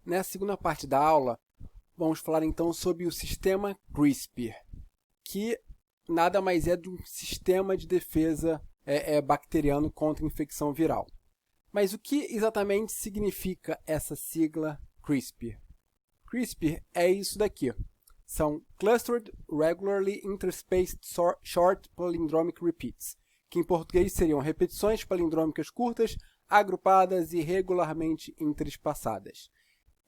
Nessa segunda parte da aula, vamos falar então sobre o sistema CRISPR, que nada mais é do que um sistema de defesa bacteriano contra infecção viral. Mas o que exatamente significa essa sigla CRISPR? CRISPR é isso daqui. São Clustered Regularly Interspaced Short Palindromic Repeats, que em português seriam repetições palindrômicas curtas, agrupadas e regularmente interespaçadas.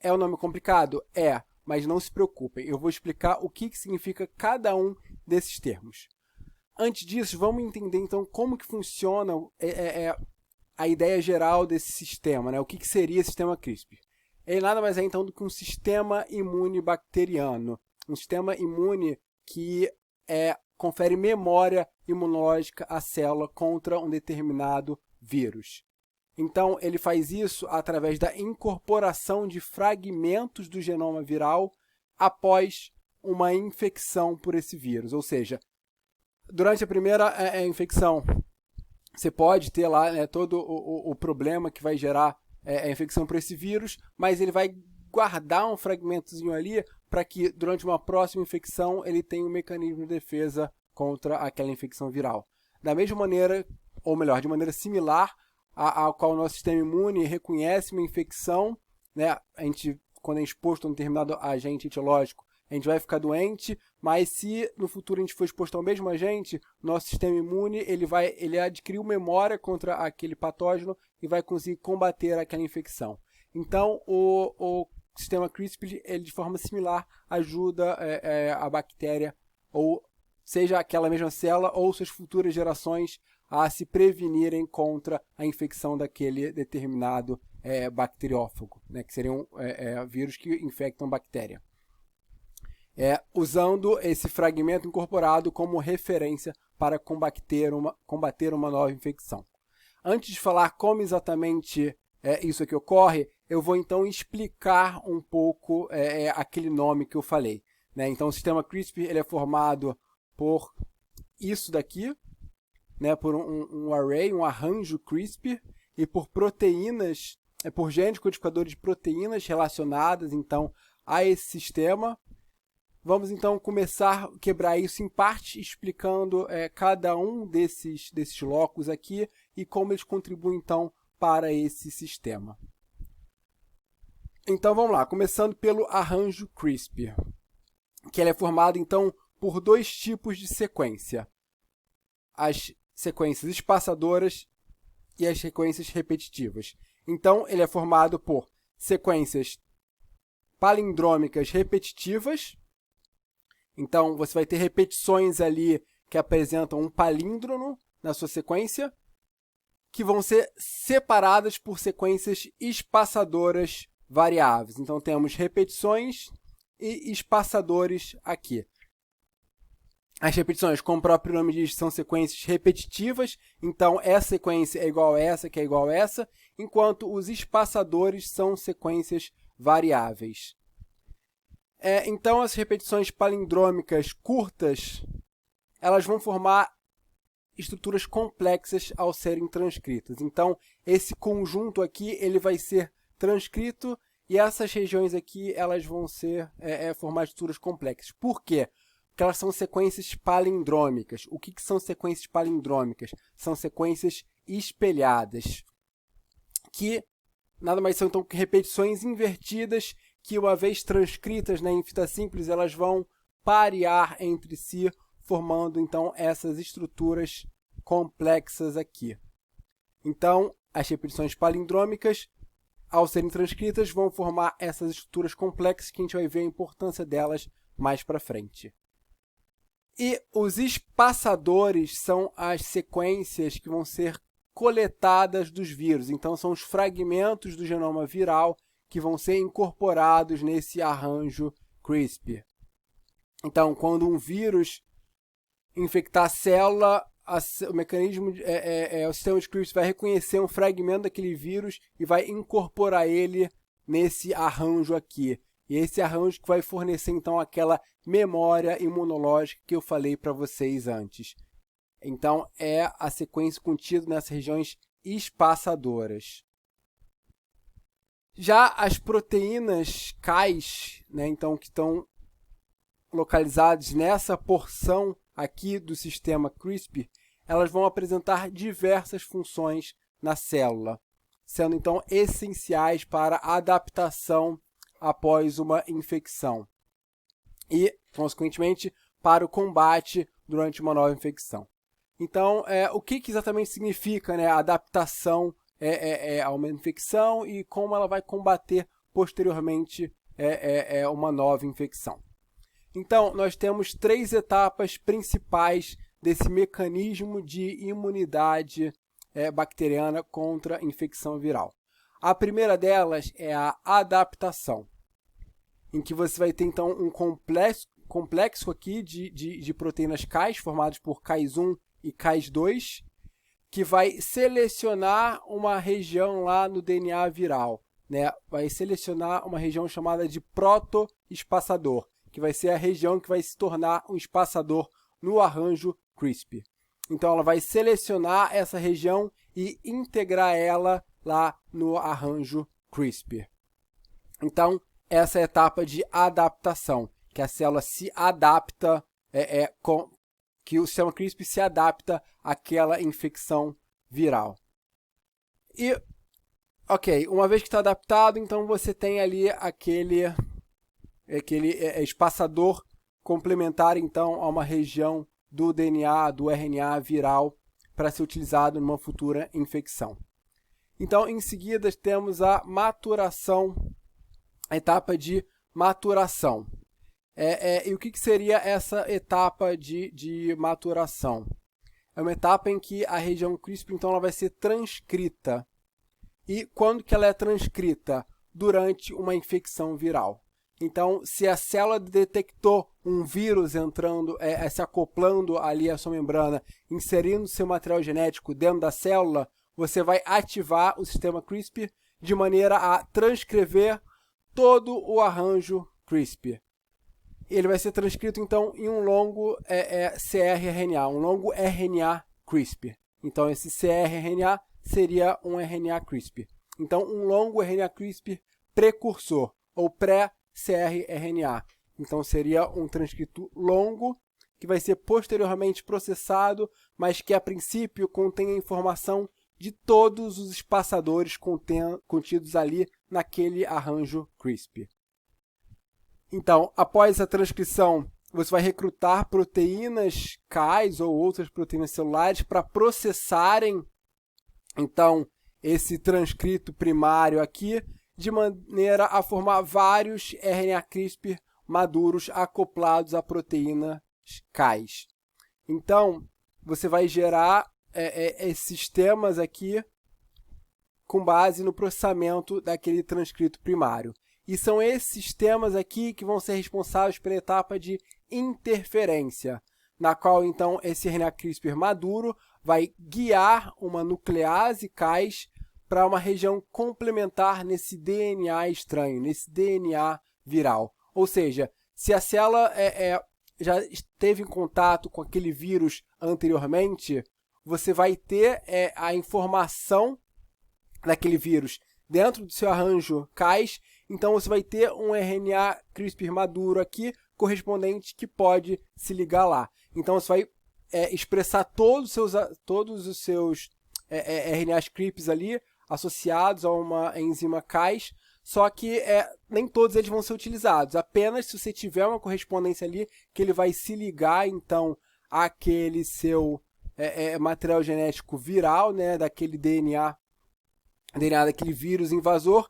É um nome complicado? É, mas não se preocupem, eu vou explicar o que significa cada um desses termos. Antes disso, vamos entender então como que funciona a ideia geral desse sistema, né? O que seria o sistema CRISPR? Ele nada mais é então do que um sistema imune bacteriano, um sistema imune que confere memória imunológica à célula contra um determinado vírus. Então, ele faz isso através da incorporação de fragmentos do genoma viral após uma infecção por esse vírus. Ou seja, durante a primeira infecção, você pode ter lá todo o problema que vai gerar a infecção por esse vírus, mas ele vai guardar um fragmentozinho ali para que durante uma próxima infecção ele tenha um mecanismo de defesa contra aquela infecção viral. Da mesma maneira, ou melhor, de maneira similar ao qual o nosso sistema imune reconhece uma infecção, né? Quando é exposto a um determinado agente etiológico, a gente vai ficar doente, mas se no futuro a gente for exposto ao mesmo agente, nosso sistema imune ele adquiriu memória contra aquele patógeno e vai conseguir combater aquela infecção. Então, o sistema CRISPR, ele de forma similar, ajuda a bactéria, ou seja, aquela mesma célula ou suas futuras gerações, a se prevenirem contra a infecção daquele determinado bacteriófago, né, que seriam vírus que infectam bactéria. Usando esse fragmento incorporado como referência para combater uma nova infecção. Antes de falar como exatamente isso aqui ocorre, eu vou então explicar um pouco aquele nome que eu falei, né? Então, o sistema CRISPR ele é formado por isso daqui, né? Por um array, um arranjo CRISPR, e por proteínas, por genes codificadores de proteínas relacionadas então a esse sistema. Vamos então começar a quebrar isso em parte, explicando cada um desses blocos aqui e como eles contribuem então para esse sistema. Então vamos lá, começando pelo arranjo CRISPR, que ele é formado então por dois tipos de sequência: as sequências espaçadoras e as sequências repetitivas. Então ele é formado por sequências palindrômicas repetitivas. Então, você vai ter repetições ali que apresentam um palíndromo na sua sequência, que vão ser separadas por sequências espaçadoras variáveis. Então, temos repetições e espaçadores aqui. As repetições, como o próprio nome diz, são sequências repetitivas. Então, essa sequência é igual a essa, que é igual a essa, enquanto os espaçadores são sequências variáveis. Então, as repetições palindrômicas curtas, elas vão formar estruturas complexas ao serem transcritas. Então, esse conjunto aqui ele vai ser transcrito e essas regiões aqui elas vão ser formar estruturas complexas. Por quê? Porque elas são sequências palindrômicas. O que são sequências palindrômicas? São sequências espelhadas, que nada mais são então que repetições invertidas que, uma vez transcritas em fita simples, elas vão parear entre si, formando então essas estruturas complexas aqui. Então, as repetições palindrômicas, ao serem transcritas, vão formar essas estruturas complexas que a gente vai ver a importância delas mais para frente. E os espaçadores são as sequências que vão ser coletadas dos vírus. Então, são os fragmentos do genoma viral que vão ser incorporados nesse arranjo CRISPR. Então, quando um vírus infectar a célula, o mecanismo, o sistema de CRISPR vai reconhecer um fragmento daquele vírus e vai incorporar ele nesse arranjo aqui. E esse arranjo que vai fornecer, então, aquela memória imunológica que eu falei para vocês antes. Então, é a sequência contida nessas regiões espaçadoras. Já as proteínas Cas, né, então, que estão localizadas nessa porção aqui do sistema CRISPR, elas vão apresentar diversas funções na célula, sendo então essenciais para a adaptação após uma infecção e, consequentemente, para o combate durante uma nova infecção. Então, o que exatamente significa, né, a adaptação a uma infecção e como ela vai combater posteriormente uma nova infecção? Então, nós temos 3 etapas principais desse mecanismo de imunidade bacteriana contra infecção viral. A primeira delas é a adaptação, em que você vai ter então um complexo aqui de proteínas Cas, formadas por Cas1 e Cas2, que vai selecionar uma região lá no DNA viral, né? Vai selecionar uma região chamada de protoespaçador, que vai ser a região que vai se tornar um espaçador no arranjo CRISPR. Então, ela vai selecionar essa região e integrar ela lá no arranjo CRISPR. Então, essa é a etapa de adaptação, que a célula se adapta, que o sistema CRISPR se adapta àquela infecção viral. E, ok, uma vez que está adaptado, então você tem ali aquele espaçador complementar então a uma região do DNA, do RNA viral, para ser utilizado numa futura infecção. Então, em seguida, temos a maturação, a etapa de maturação. E o que seria essa etapa de maturação? É uma etapa em que a região CRISPR então, ela vai ser transcrita. E quando que ela é transcrita? Durante uma infecção viral. Então, se a célula detectou um vírus entrando, se acoplando ali à sua membrana, inserindo seu material genético dentro da célula, você vai ativar o sistema CRISPR de maneira a transcrever todo o arranjo CRISPR. Ele vai ser transcrito, então, em um longo cRNA, um longo RNA CRISPR. Então, esse cRNA seria um RNA CRISPR. Então, um longo RNA CRISPR precursor, ou pré-cRNA. Então, seria um transcrito longo, que vai ser posteriormente processado, mas que, a princípio, contém a informação de todos os espaçadores contidos ali naquele arranjo CRISPR. Então, após a transcrição, você vai recrutar proteínas Cas ou outras proteínas celulares para processarem, então, esse transcrito primário aqui, de maneira a formar vários RNA CRISPR maduros acoplados à proteína Cas. Então, você vai gerar esses sistemas aqui com base no processamento daquele transcrito primário. E são esses sistemas aqui que vão ser responsáveis pela etapa de interferência, na qual, então, esse RNA CRISPR maduro vai guiar uma nuclease Cas para uma região complementar nesse DNA estranho, nesse DNA viral. Ou seja, se a célula já esteve em contato com aquele vírus anteriormente, você vai ter a informação daquele vírus dentro do seu arranjo Cas. Então, você vai ter um RNA CRISPR maduro aqui, correspondente, que pode se ligar lá. Então, você vai expressar todos os seus RNAs CRISPR ali, associados a uma enzima Cas, só que nem todos eles vão ser utilizados. Apenas se você tiver uma correspondência ali, que ele vai se ligar, então, àquele seu material genético viral, né, daquele DNA daquele vírus invasor,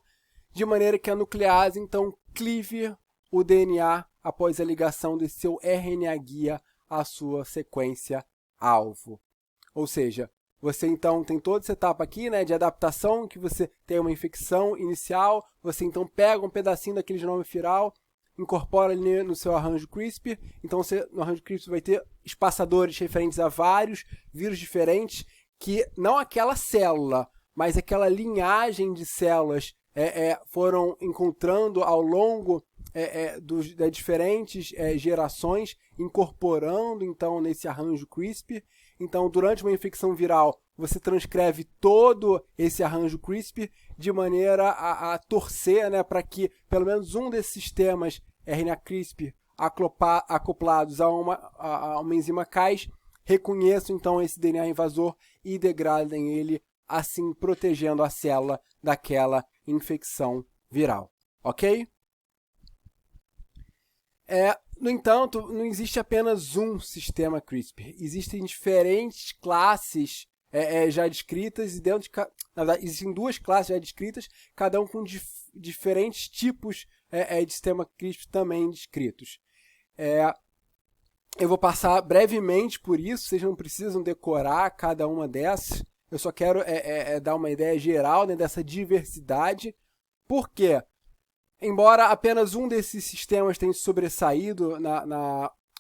de maneira que a nuclease, então, clive o DNA após a ligação desse seu RNA guia à sua sequência alvo. Ou seja, você, então, tem toda essa etapa aqui, né, de adaptação, que você tem uma infecção inicial, você, então, pega um pedacinho daquele genoma viral, incorpora ali no seu arranjo CRISPR, então no arranjo CRISPR vai ter espaçadores referentes a vários vírus diferentes, que não aquela célula, mas aquela linhagem de células foram encontrando ao longo das diferentes gerações, incorporando, então, nesse arranjo CRISPR. Então, durante uma infecção viral, você transcreve todo esse arranjo CRISPR de maneira a torcer, né, para que pelo menos um desses sistemas RNA CRISPR acoplados a uma enzima Cas reconheçam então esse DNA invasor e degradem ele, assim protegendo a célula daquela infecção viral, ok? No entanto, não existe apenas um sistema CRISPR. Existem diferentes classes já descritas e na verdade, existem duas classes já descritas, cada um com diferentes tipos de sistema CRISPR também descritos. Eu vou passar brevemente por isso, vocês não precisam decorar cada uma dessas. Eu só quero dar uma ideia geral, né, dessa diversidade. Por quê? Embora apenas um desses sistemas tenha sobressaído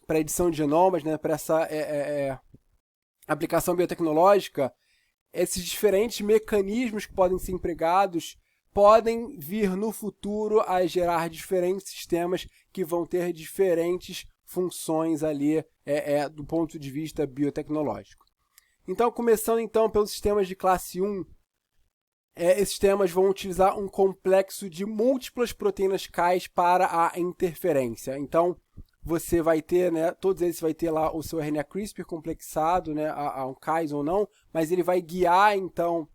para a edição de genomas, né, para essa aplicação biotecnológica, esses diferentes mecanismos que podem ser empregados podem vir no futuro a gerar diferentes sistemas que vão ter diferentes funções ali do ponto de vista biotecnológico. Então, começando então pelos sistemas de classe 1, esses sistemas vão utilizar um complexo de múltiplas proteínas Cas para a interferência. Então, você vai ter, né, todos eles vai ter lá o seu RNA CRISPR complexado, né, a um Cas ou não, mas ele vai guiar então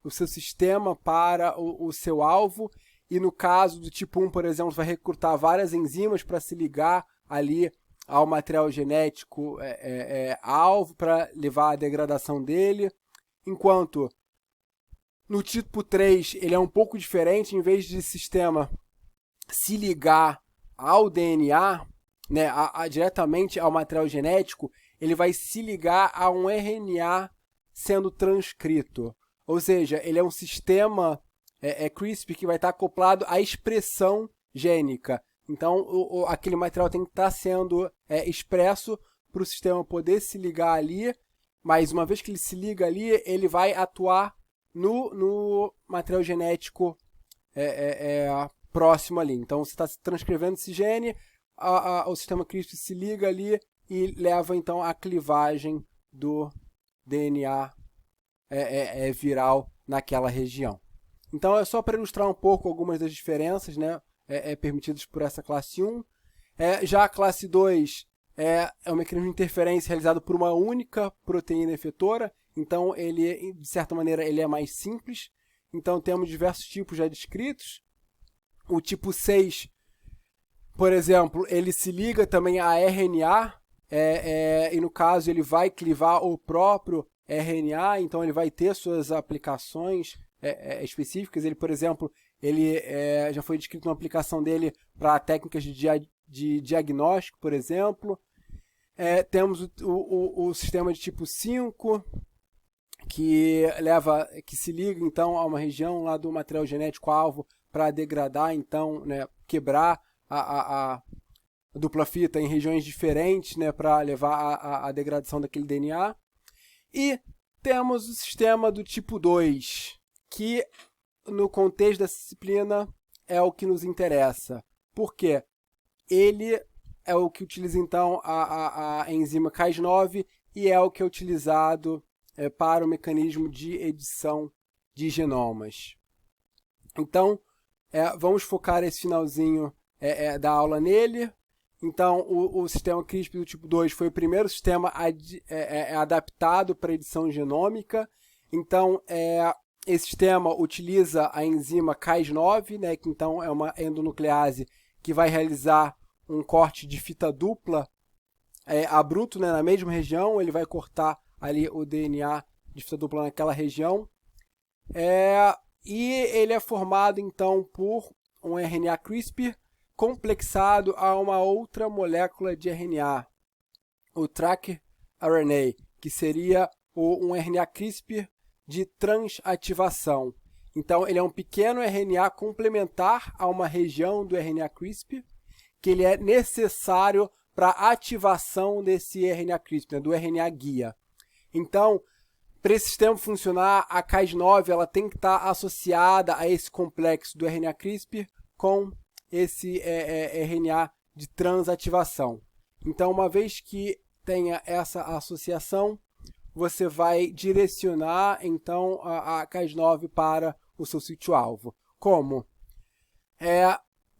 o seu sistema para o seu alvo. E no caso do tipo 1, por exemplo, vai recrutar várias enzimas para se ligar ali ao material genético alvo para levar à degradação dele. Enquanto no tipo 3 ele é um pouco diferente, em vez de sistema se ligar ao DNA, né, diretamente ao material genético, ele vai se ligar a um RNA sendo transcrito. Ou seja, ele é um sistema CRISPR que vai estar acoplado à expressão gênica. Então, aquele material tem que estar sendo expresso para o sistema poder se ligar ali, mas uma vez que ele se liga ali, ele vai atuar no material genético próximo ali. Então, você está transcrevendo esse gene, o sistema CRISPR se liga ali e leva, então, a clivagem do DNA viral naquela região. Então, é só para ilustrar um pouco algumas das diferenças, né, permitidas por essa classe 1. Já a classe 2 é um mecanismo de interferência realizado por uma única proteína efetora. Então, ele, de certa maneira, ele é mais simples. Então, temos diversos tipos já descritos. O tipo 6, por exemplo, ele se liga também a RNA, e no caso ele vai clivar o próprio RNA, então ele vai ter suas aplicações específicas. Ele, por exemplo, já foi descrito uma aplicação dele para técnicas de diagnóstico, por exemplo. Temos o sistema de tipo 5, que se liga então a uma região lá do material genético alvo para degradar, então, né, quebrar a dupla fita em regiões diferentes, né, para levar a degradação daquele DNA. E temos o sistema do tipo 2, que no contexto dessa disciplina é o que nos interessa. Por quê? Ele é o que utiliza então a enzima Cas9 e é o que é utilizado para o mecanismo de edição de genomas. Então, vamos focar esse finalzinho da aula nele. Então, o sistema CRISPR do tipo 2 foi o primeiro sistema adaptado para edição genômica. Então, esse sistema utiliza a enzima Cas9, né, que então é uma endonuclease que vai realizar um corte de fita dupla abrupto, né, na mesma região. Ele vai cortar ali o DNA de fita dupla naquela região. E ele é formado, então, por um RNA CRISPR complexado a uma outra molécula de RNA, o tracRNA, que seria um RNA CRISPR de transativação. Então, ele é um pequeno RNA complementar a uma região do RNA CRISPR, que ele é necessário para a ativação desse RNA CRISPR, né, do RNA guia. Então, para esse sistema funcionar, a Cas9 ela tem que estar associada a esse complexo do RNA CRISPR com esse RNA de transativação. Então, uma vez que tenha essa associação, você vai direcionar, então, a Cas9 para o seu sítio-alvo. Como?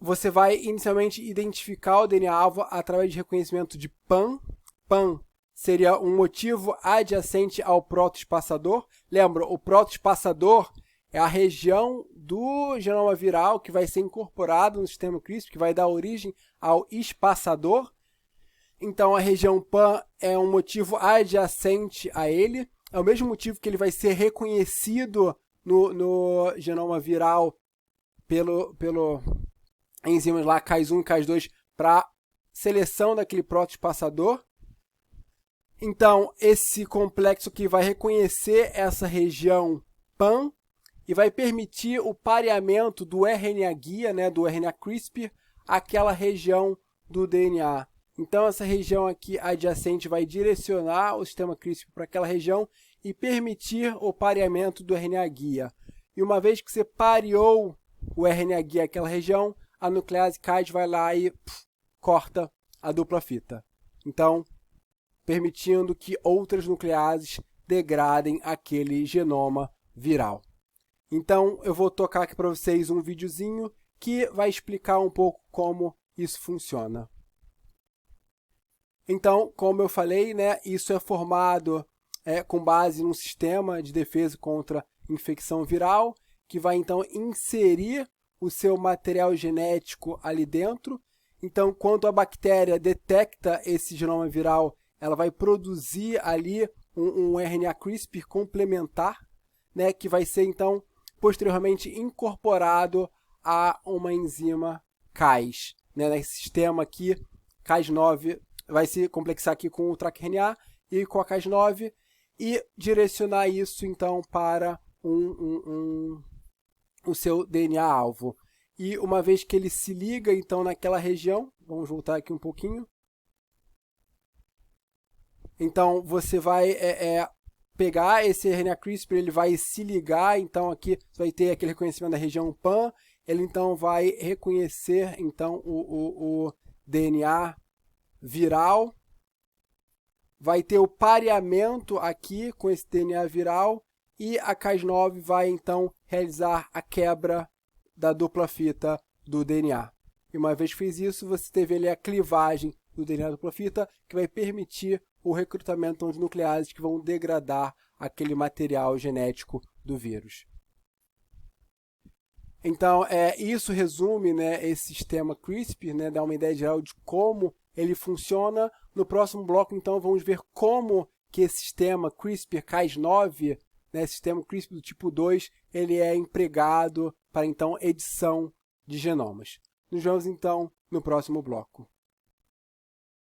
Você vai inicialmente identificar o DNA-alvo através de reconhecimento de PAN. PAN seria um motivo adjacente ao protoespaçador. Lembra, o protoespaçador é a região do genoma viral que vai ser incorporado no sistema CRISPR, que vai dar origem ao espaçador. Então, a região PAN é um motivo adjacente a ele. É o mesmo motivo que ele vai ser reconhecido no genoma viral pelo enzimas lá Cas1 e Cas2 para seleção daquele protoespaçador. Então, esse complexo aqui vai reconhecer essa região PAN e vai permitir o pareamento do RNA guia, né, do RNA CRISPR, àquela região do DNA. Então, essa região aqui adjacente vai direcionar o sistema CRISPR para aquela região e permitir o pareamento do RNA guia. E uma vez que você pareou o RNA guia àquela região, a nuclease Cas vai lá e corta a dupla fita. Então, permitindo que outras nucleases degradem aquele genoma viral. Então, eu vou tocar aqui para vocês um videozinho que vai explicar um pouco como isso funciona. Então, como eu falei, né, isso é formado com base num sistema de defesa contra infecção viral, que vai então inserir o seu material genético ali dentro. Então, quando a bactéria detecta esse genoma viral, ela vai produzir ali um RNA CRISPR complementar, né, que vai ser então posteriormente incorporado a uma enzima Cas. Né, nesse sistema aqui, Cas9 vai se complexar aqui com o TrkRNA e com a Cas9 e direcionar isso então para o seu DNA-alvo. E uma vez que ele se liga então naquela região, vamos voltar aqui um pouquinho. Então você vai pegar esse RNA CRISPR, ele vai se ligar, então aqui você vai ter aquele reconhecimento da região PAN, ele então vai reconhecer então o DNA viral, vai ter o pareamento aqui com esse DNA viral e a Cas9 vai então realizar a quebra da dupla fita do DNA. E uma vez que fez isso, você teve ali a clivagem do DNA dupla fita, que vai permitir o recrutamento de nucleases que vão degradar aquele material genético do vírus. Então, isso resume, né, esse sistema CRISPR, né, dá uma ideia geral de como ele funciona. No próximo bloco, então, vamos ver como que esse sistema CRISPR-Cas9, né, sistema CRISPR do tipo 2, ele é empregado para, então, edição de genomas. Nos vemos, então, no próximo bloco.